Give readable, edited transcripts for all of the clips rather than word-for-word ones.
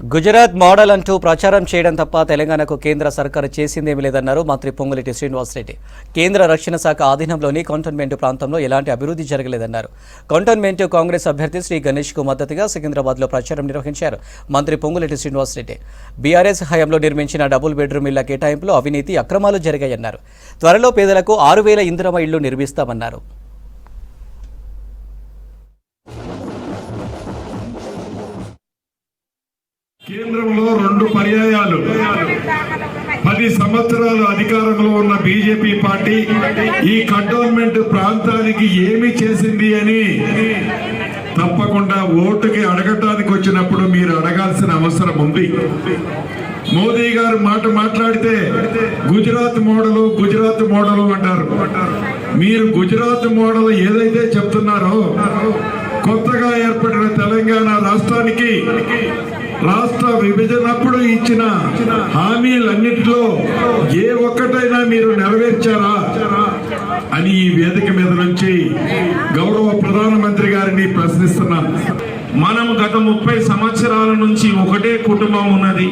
Gujarat model అంటూ ప్రచారం చేయడం తప్ప తెలంగాణకు కేంద్ర సర్కారు చేసిందేమీ లేదన్నారు మంత్రి పొంగులేటి శ్రీనివాసరెడ్డి. కేంద్ర రక్షణ శాఖ ఆధీనంలోని కంటోన్మెంట్ ప్రాంతంలో ఎలాంటి అభివృద్ధి జరగలేదన్నారు. కంటోన్మెంట్ కాంగ్రెస్ అభ్యర్థి శ్రీ గణేష్ కు మద్దతుగా సికింద్రాబాద్లో ప్రచారం నిర్వహించారు మంత్రి పొంగులేటి శ్రీనివాసరెడ్డి. బీఆర్ఎస్ హయాంలో నిర్మించిన డబుల్ బెడ్రూమ్ ఇళ్ల కేటాయింపులో అవినీతి అక్రమాలు జరిగాయన్నారు. త్వరలో పేదలకు 6,000 ఇందిరమ్మ ఇళ్లు నిర్మిస్తామన్నారు. కేంద్రంలో 2 పర్యాయాలు 10 సంవత్సరాలు అధికారంలో ఉన్న బీజేపీ పార్టీ ఈ కంటోన్మెంట్ ప్రాంతానికి ఏమి చేసింది అని తప్పకుండా ఓటుకి అడగటానికి వచ్చినప్పుడు మీరు అడగాల్సిన అవసరం ఉంది. మోదీ గారు మాట్లాడితే గుజరాత్ మోడల్ అంటారు. మీరు గుజరాత్ మోడల్ ఏదైతే చెప్తున్నారో కొత్తగా ఏర్పడిన తెలంగాణ రాష్ట్రానికి రాష్ట్ర విభజనప్పుడు ఇచ్చిన హామీలన్నింటిలో ఏ ఒక్కటైనా మీరు నెరవేర్చారా అని ఈ వేదిక మీద నుంచి గౌరవ ప్రధానమంత్రి గారిని ప్రశ్నిస్తున్నాం. మనం గత 30 సంవత్సరాల నుంచి ఒకటే కుటుంబం ఉన్నది,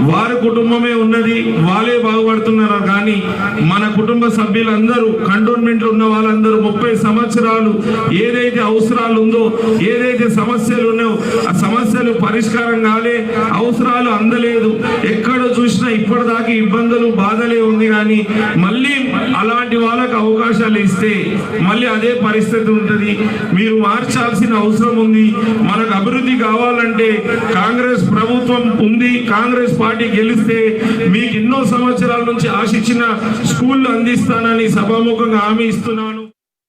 వారి కుటుంబమే ఉన్నది, వాళ్ళే బాగుపడుతున్నారు. కానీ మన కుటుంబ సభ్యులందరూ కంటోన్మెంట్లో ఉన్న వాళ్ళందరూ 30 సంవత్సరాలు ఏదైతే అవసరాలు ఉందో, ఏదైతే సమస్యలు ఉన్నాయో ఆ సమస్యలు పరిష్కారం కాలే, అవసరాలు అందలేదు. ఎక్కడ చూసినా ఇప్పటిదాకా ఇబ్బందులు బాధలే ఉంది. కానీ మళ్ళీ అలాంటి వాళ్ళకు అవకాశాలు ఇస్తే మళ్ళీ అదే పరిస్థితి ఉంటుంది. మీరు మార్చాల్సిన అవసరం ఉంది. మనకు అభివృద్ధి కావాలంటే కాంగ్రెస్ ప్రభుత్వం ఉంది, కాంగ్రెస్ పార్టీ గెలిస్తే మీకు ఎన్నో సంవత్సరాల నుంచి ఆశించిన స్కూళ్ళు అందిస్తానని సభాముఖంగా హామీ ఇస్తున్నాను.